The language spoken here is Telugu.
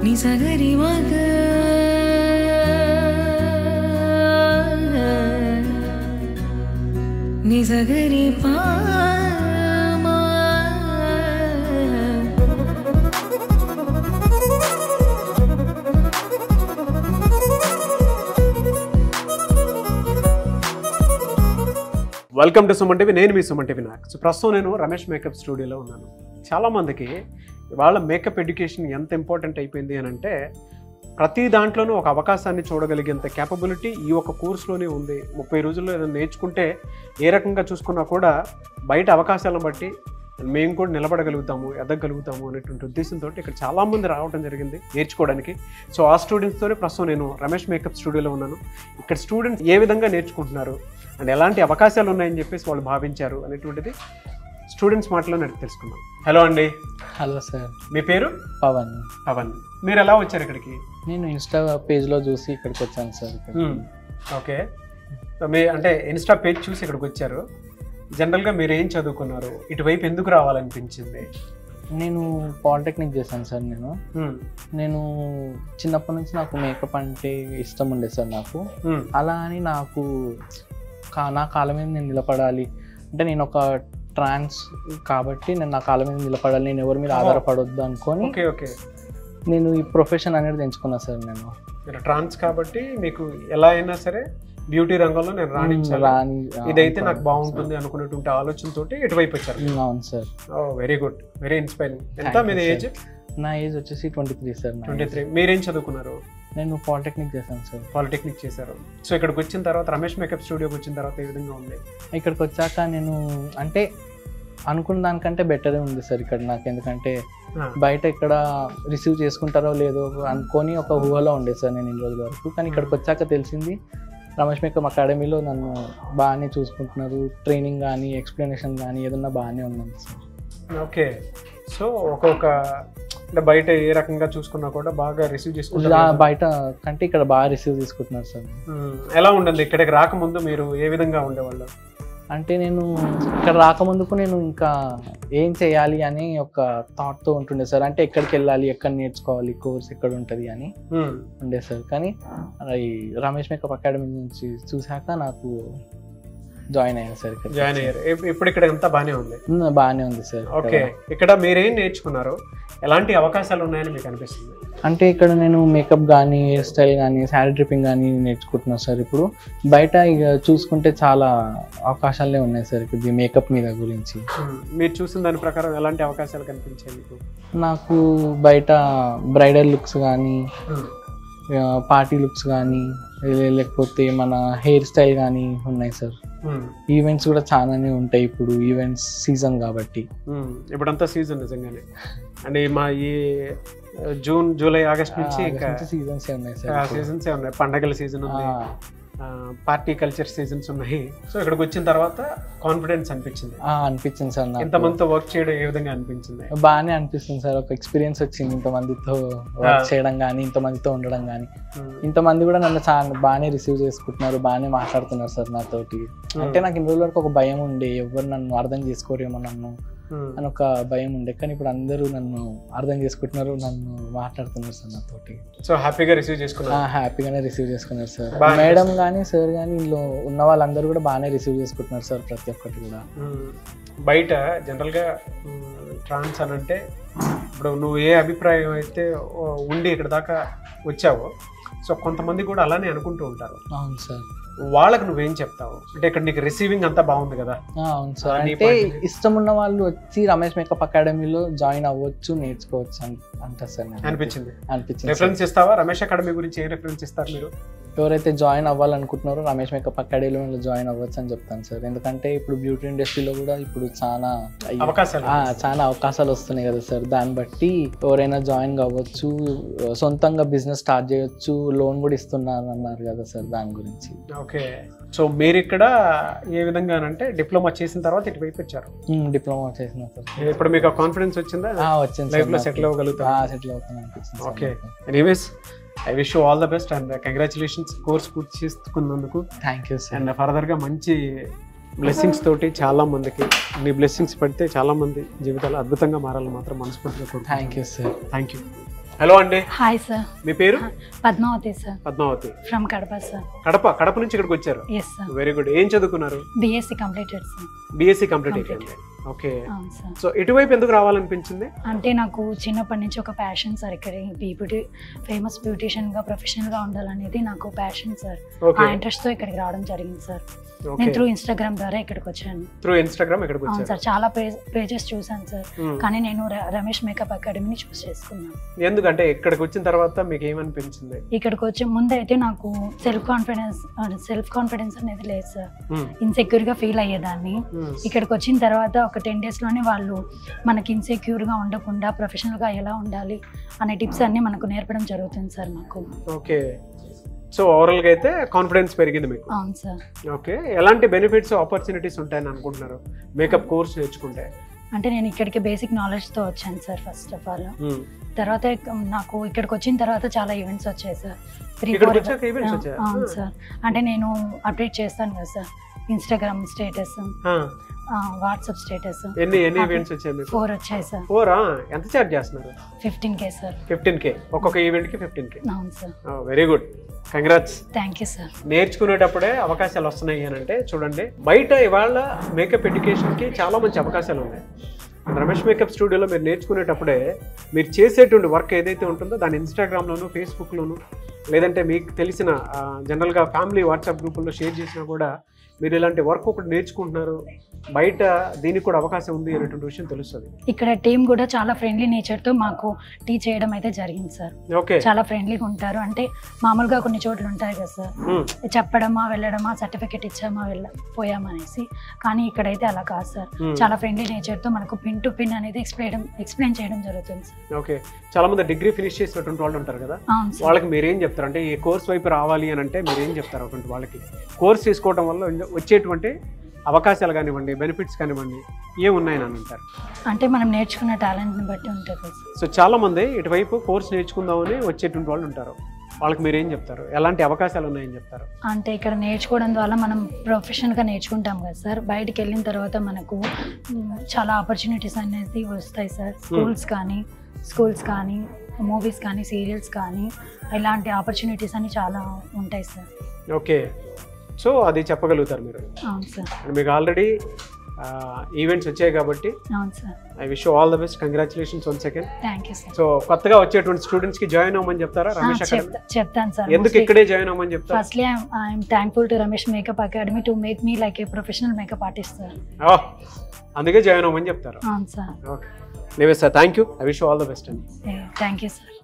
నిజగరి మగ నిజగరి పా వెల్కమ్ టు సుమన్ టీవీ. నేను మీ సుమన్ టీవీ నాకు. సో ప్రస్తుతం నేను రమేష్ మేకప్ స్టూడియోలో ఉన్నాను. చాలామందికి వాళ్ళ మేకప్ ఎడ్యుకేషన్ ఎంత ఇంపార్టెంట్ అయిపోయింది అని అంటే ప్రతి దాంట్లోనూ ఒక అవకాశాన్ని చూడగలిగేంత క్యాపబిలిటీ ఈ ఒక కోర్సులోనే ఉంది. 30 రోజుల్లో ఏదైనా నేర్చుకుంటే ఏ రకంగా చూసుకున్నా కూడా బయట అవకాశాలను బట్టి మేము కూడా నిలబడగలుగుతాము, ఎదగలుగుతాము అనేటువంటి ఉద్దేశంతో ఇక్కడ చాలామంది రావడం జరిగింది నేర్చుకోవడానికి. సో ఆ స్టూడెంట్స్తోనే ప్రస్తుతం నేను రమేష్ మేకప్ స్టూడియోలో ఉన్నాను. ఇక్కడ స్టూడెంట్స్ ఏ విధంగా నేర్చుకుంటున్నారు అండ్ ఎలాంటి అవకాశాలు ఉన్నాయని చెప్పేసి వాళ్ళు భావించారు అనేటువంటిది స్టూడెంట్స్ మాటలో నేను తెలుసుకున్నాను. హలో అండి. Hello sir. మీ పేరు? పవన్. పవన్. మీరు ఎలా వచ్చారు ఇక్కడికి? నేను ఇన్స్టా పేజ్లో చూసి ఇక్కడికి వచ్చాను సార్. ఓకే. మీ అంటే ఇన్స్టా పేజ్ చూసి ఇక్కడికి వచ్చారు. జనరల్గా మీరు ఏం చదువుకున్నారు, ఇటువైపు ఎందుకు రావాలనిపించింది? నేను పాలిటెక్నిక్ చేశాను సార్. నేను చిన్నప్పటి నుంచి నాకు మేకప్ అంటే ఇష్టం ఉండే సార్ నాకు. అలా అని నాకు నా కాళ్ళ మీద నేను నిలబడాలి అంటే నేను ఒక ట్రాన్స్ కాబట్టి నేను నా కాళ్ళ మీద నిలబడాలి, నేను ఎవరి మీద ఆధారపడొద్దు అనుకొని నేను ఈ ప్రొఫెషన్ అనేది ఎంచుకున్నా సార్. నేను ట్రాన్స్ కాబట్టి మీకు ఎలా అయినా సరే బ్యూటీ రంగంలో నేను రాణించాలి, ఇదైతే నాకు బాగుంటుంది అనుకునేటువంటి ఆలోచనతో ఇటువైపు వచ్చారు. అవును సార్. Very good, very inspiring. ఎంత మీది ఏజ్? నా ఏజ్ వచ్చేసి 23 సార్. 23. మీరేం చదువుకున్నారు? నేను పాలిటెక్నిక్ చేశాను సార్. పాలిటెక్నిక్ చేశారు. సో ఇక్కడికి వచ్చిన తర్వాత రమేష్ మేకప్ స్టూడియోకి వచ్చిన తర్వాత ఏ విధంగా ఉంది? ఇక్కడికి వచ్చాక నేను అంటే అనుకున్న దానికంటే బెటరే ఉంది సార్ ఇక్కడ నాకు. ఎందుకంటే బయట ఇక్కడ రిసీవ్ చేసుకుంటారో లేదో అనుకొని ఒక ఊహలో ఉండే సార్ నేను ఇన్ని రోజుల వరకు. కానీ ఇక్కడికి వచ్చాక తెలిసింది రమేష్ మేకప్ అకాడమీలో నన్ను బాగానే చూసుకుంటున్నారు. ట్రైనింగ్ కానీ ఎక్స్ప్లెనేషన్ కానీ ఏదన్నా బాగానే ఉందండి సార్. ఓకే. సో ఒక్కొక్క అంటే బయట ఏ రకంగా చూసుకున్నా కూడా బాగా రిసీవ్ చేసుకుంటారు. బయట కంటే ఇక్కడ బాగా రిసీవ్ తీసుకుంటున్నారు సార్. ఎలా ఉండండి ఇక్కడికి రాకముందు మీరు ఏ విధంగా ఉండేవాళ్ళు? అంటే నేను ఇక్కడ రాకముందుకు నేను ఇంకా ఏం చేయాలి అని ఒక థాట్తో ఉంటుండే సార్. అంటే ఎక్కడికి వెళ్ళాలి, ఎక్కడ నేర్చుకోవాలి, కోర్స్ ఎక్కడ ఉంటుంది అని ఉండే సార్. కానీ ఈ రమేష్ మేకప్ అకాడమీ నుంచి చూసాక నాకు జాయిన్ అయ్యాను సార్. ఇక్కడ జాయిన్ అయ్యారు. ఇప్పుడు ఇక్కడ అంతా బాగానే ఉంది? బాగానే ఉంది సార్. ఓకే. ఇక్కడ మీరేం నేర్చుకున్నారు, ఎలాంటి అవకాశాలు ఉన్నాయని మీకు అనిపిస్తుంది? అంటే ఇక్కడ నేను మేకప్ కానీ, హెయిర్ స్టైల్ కానీ, శారీ డ్రిప్పింగ్ కానీ నేర్చుకుంటున్నాను సార్. ఇప్పుడు బయట ఇక చూసుకుంటే చాలా అవకాశాలే ఉన్నాయి సార్ ఇది మేకప్ మీద గురించి. మీరు చూసిన దాని ప్రకారం ఎలాంటి అవకాశాలు కనిపించాయి మీకు? నాకు బయట బ్రైడల్ లుక్స్ కానీ, పార్టీ లుక్స్ కానీ, లేకపోతే మన హెయిర్ స్టైల్ కానీ ఉన్నాయి సార్. ఈవెంట్స్ కూడా చాలానే ఉంటాయి ఇప్పుడు, ఈవెంట్స్ సీజన్ కాబట్టి. ఇప్పుడంతా సీజన్ నిజంగానే. అంటే మా ఈ జూన్, జూలై, ఆగస్ట్ నుంచి సీజన్సే ఉన్నాయి సార్. సీజన్సే ఉన్నాయి. పండగల సీజన్ ఉంది, పార్టీ కల్చర్ సీజన్స్ ఉన్నాయి. సో ఇక్కడికి వచ్చిన తర్వాత కాన్ఫిడెన్స్ అనిపించింది? అనిపించింది సార్. ఇంతమందితో వర్క్ చేయడం ఏ విధంగా అనిపించింది? బాగానే అనిపిస్తుంది సార్. ఒక ఎక్స్పీరియన్స్ వచ్చింది ఇంతమందితో వర్క్ చేయడం కానీ, ఇంతమందితో ఉండడం కానీ. ఇంతమంది కూడా నన్ను చాలా బాగానే రిసీవ్ చేసుకుంటున్నారు, బాగానే మాట్లాడుతున్నారు సార్ నాతోటి. అంటే నాకు ఇన్ని రోజుల వరకు ఒక భయం ఉండే, ఎవరు నన్ను అర్థం చేసుకోరేమో నన్ను అని ఒక భయం ఉండే. కానీ ఇప్పుడు అందరూ నన్ను అర్థం చేసుకుంటున్నారు, నన్ను మాట్లాడుతున్నారు సార్ నాతోటి. సో హ్యాపీగా రిసీవ్ చేసుకున్నారు? హ్యాపీగానే రిసీవ్ చేసుకున్నారు సార్. మేడం కానీ సార్ కానీ ఇందులో ఉన్న వాళ్ళందరూ కూడా బాగానే రిసీవ్ చేసుకుంటున్నారు సార్ ప్రతి ఒక్కటి కూడా. బయట జనరల్గా ట్రాన్స్ అని అంటే ఇప్పుడు నువ్వు ఏ అభిప్రాయం అయితే ఉండి ఇక్కడ దాకా వచ్చావో, సో కొంతమంది కూడా అలానే అనుకుంటూ ఉంటారు. అవును సార్. వాళ్ళకి నువ్వేం చెప్తావు? అంటే ఇక్కడ నీకు రిసీవింగ్ అంతా బాగుంది కదా? అవును సార్. అంటే ఇష్టం ఉన్న వాళ్ళు వచ్చి రమేష్ మేకప్ అకాడమీలో జాయిన్ అవ్వచ్చు, నేర్చుకోవచ్చు అంటారు సార్. అనిపించింది. అనిపించింది. రిఫరెన్స్ ఇస్తావా? రమేష్ అకాడమీ గురించి ఏ రిఫరెన్స్ ఇస్తారు మీరు? ఎవరైతే జాయిన్ అవ్వాలనుకుంటున్నారో రమేష్ మేకప్ అకాడమీలో జాయిన్ అవ్వచ్చు అని చెప్తాను సార్. ఎందుకంటే ఇప్పుడు బ్యూటీ ఇండస్ట్రీలో కూడా ఇప్పుడు చాలా అవకాశాలు వస్తున్నాయి కదా సార్. దాన్ని బట్టి ఎవరైనా జాయిన్ కావచ్చు, సొంతంగా బిజినెస్ స్టార్ట్ చేయొచ్చు, లోన్ కూడా ఇస్తున్నారు అన్నారు కదా సార్, దాని గురించి. ఓకే. సో మీరు ఇక్కడ ఏ విధంగా అంటే డిప్లొమా చేసిన తర్వాత ఇటువైపు వచ్చారు? డిప్లొమా చేసిన సార్. ఇప్పుడు మీకు కాన్ఫిడెన్స్ వచ్చిందా? వచ్చింది. లైఫ్ లో సెటిల్ అవ్వగలుగుతా? సెటిల్ అవుతాను అనిపిస్తుంది. Okay. Anyways I wish you all the best and congratulations course పూర్తి చేసుకున్నందుకు. Thank you sir. అండ్ ఫర్దర్గా మంచి బ్లెస్సింగ్స్ తోటి చాలా మందికి నీ బ్లెస్సింగ్స్ పడితే చాలా మంది జీవితాలు అద్భుతంగా మారాలని మాత్రం మనస్ఫూర్తిగా కోరుకుంటున్నాను. Thank you sir. Thank you. Hello అండి. Hi sir. మీ పేరు? Padmavathi sir. Padmavathi from Kadapa sir. Kadapa నుంచి ఇక్కడికి వచ్చారు? Yes sir. Very good. ఏం చదువుకున్నారు? BSc completed sir. BSc complete అయిపోయింది. ఓకే. సో ఇటువైపు ఎందుకు రావాలనిపించింది? అంటే నాకు చిన్నప్పటి నుంచి ఒక ప్యాషన్ సార్. ఇక్కడ ఫేమస్ బ్యూటిషియన్ గా ప్రొఫెషనల్ గా ఉండాలనేది నాకు ప్యాషన్ సార్. ఆ ఇంట్రెస్ట్ తో ఇక్కడికి రావడం జరిగింది సార్. నేను త్రూ ఇన్స్టాగ్రామ్ ద్వారా ఇక్కడికి వచ్చాను. త్రూ ఇన్స్టాగ్రామ్ ఇక్కడికి వచ్చాను సార్. చాలా పేజెస్ చూసాను సార్, కానీ నేను రమేష్ మేకప్ అకాడమీని చూస్ చేసుకున్నాను. ఎందుకంటే ఇక్కడికి వచ్చిన తర్వాత మీకు ఏమనిపించింది? ఇక్కడికి వచ్చే ముందు అయితే నాకు సెల్ఫ్ కాన్ఫిడెన్స్ అనేది లేదు సార్. ఇన్సెక్యూర్ గా ఫీల్ అయ్యేదాన్ని. ఇక్కడికి వచ్చిన తర్వాత ఒక 10 days లోనే వాళ్ళు మనకి ఇన్సెక్యూర్ గా ఉండకుండా ప్రొఫెషనల్ గా ఎలా ఉండాలి అనే టిప్స్ అన్ని మనకు నేర్పడం జరుగుతుంది సార్ మాకు. ఓకే. సో ఓవరాల్ గా అయితే కాన్ఫిడెన్స్ పెరిగింది మీకు? అవును సార్. ఓకే. ఎలాంటి బెనిఫిట్స్ ఆపర్చునిటీస్ ఉంటాయని అనుకుంటున్నారు మేకప్ కోర్స్ నేర్చుకుంటే? అంటే నేను ఇక్కడికి బేసిక్ నాలెడ్జ్ తో వచ్చాను సార్ ఫస్ట్ ఆఫ్ ఆల్. తర్వాత నాకు ఇక్కడికి వచ్చిన తర్వాత చాలా ఈవెంట్స్ వచ్చాయి సార్. 3-4 అవును సార్. అంటే నేను అప్డేట్ చేస్తాను కదా sir, Instagram status, WhatsApp status. ఎన్ని ఈవెంట్స్ వచ్చాయి మీకు? 4 వచ్చాయి సార్. 4? ఎంత చార్జ్ చేస్తున్నారు? 15K sir. 15K ఒక్కొక్క ఈవెంట్ కి 15K? అవును సార్. Very good. Congrats. Thank you sir. నేర్చుకునేటప్పుడే అవకాశాలు వస్తున్నాయి అని అంటే చూడండి, బయట ఇవాళ మేకప్ ఎడ్యుకేషన్కి చాలా మంచి అవకాశాలు ఉన్నాయి. రమేష్ మేకప్ స్టూడియోలో మీరు నేర్చుకునేటప్పుడే మీరు చేసేటువంటి వర్క్ ఏదైతే ఉంటుందో దాన్ని ఇన్స్టాగ్రామ్లోను, ఫేస్బుక్లోను, లేదంటే మీకు తెలిసిన జనరల్గా ఫ్యామిలీ వాట్సాప్ గ్రూపుల్లో షేర్ చేసినా కూడా మీరు ఇలాంటి వర్క్ ఒకటి నేర్చుకుంటున్నారు, బయట దీనికి కూడా అవకాశం ఉంది అనేటువంటి విషయం తెలుస్తుంది. ఇక్కడ టీం కూడా చాలా ఫ్రెండ్లీ నేచర్తో మాకు టీచ్ చేయడం అయితే జరిగింది సార్. ఓకే. చాలా ఫ్రెండ్లీగా ఉంటారు. అంటే మామూలుగా కొన్ని చోట్ల ఉంటాయి కదా సార్, చెప్పడమా వెళ్ళడమా, సర్టిఫికెట్ ఇచ్చామా పోయామా అనేసి. కానీ ఇక్కడైతే అలా కాదు సార్. చాలా ఫ్రెండ్లీ నేచర్తో మనకు పిన్ టు పిన్ అనేది ఎక్స్ప్లెయిన్ చేయడం జరుగుతుంది సార్. ఓకే. చాలా మంది డిగ్రీ ఫినిష్ చేసినటువంటి వాళ్ళు ఉంటారు కదా, వాళ్ళకి మీరేం చెప్తారు? అంటే ఈ కోర్స్ వైపు రావాలి అని అంటే మీరేం చెప్తారు అటువంటి వాళ్ళకి? కోర్స్ తీసుకోవడం వల్ల వచ్చేటువంటి అవకాశాలు కానివ్వండి, బెనిఫిట్స్ కానివ్వండి, ఏమున్నాయని అని అంటారు? అంటే మనం నేర్చుకున్న టాలెంట్ని బట్టి ఉంటుంది. సో చాలా మంది ఇటువైపు కోర్స్ నేర్చుకుందామని వచ్చేటువంటి వాళ్ళు ఉంటారు, వాళ్ళకి మీరు ఏం చెప్తారు? ఎలాంటి అవకాశాలు ఉన్నాయని చెప్తారు? అంటే ఇక్కడ నేర్చుకోవడం ద్వారా మనం ప్రొఫెషనల్గా నేర్చుకుంటాం కదా సార్. బయటికి వెళ్ళిన తర్వాత మనకు చాలా ఆపర్చునిటీస్ అనేది వస్తాయి సార్. స్కూల్స్ కానీ మూవీస్ కానీ సీరియల్స్ కానీ ఇలాంటి ఆపర్చునిటీస్ అని చాలా ఉంటాయి సార్. ఓకే. సో అది చెప్పగలుగుతారు మీరు? అవును సార్. మీకు ఆల్రెడీ ఈవెంట్స్ వచ్చాయి కాబట్టి I wish you all the best. Congratulations once again. Thank you sir. So కొత్తగా వచ్చేటువంటి స్టూడెంట్స్ కి జాయిన్ అవ్వమని చెప్తారా రమేష్ అకాడమీ? చెప్తాను సార్. ఎందుకు ఇక్కడే జాయిన్ అవ్వమని చెప్తారు? Firstly I'm thankful to Ramesh makeup academy to make me like a professional makeup artist sir. అందుకే జాయిన్ అవ్వమని చెప్తారు. అవును సార్. ఓకే. Sir thank you. I wish you all the best అండి. Thank you sir.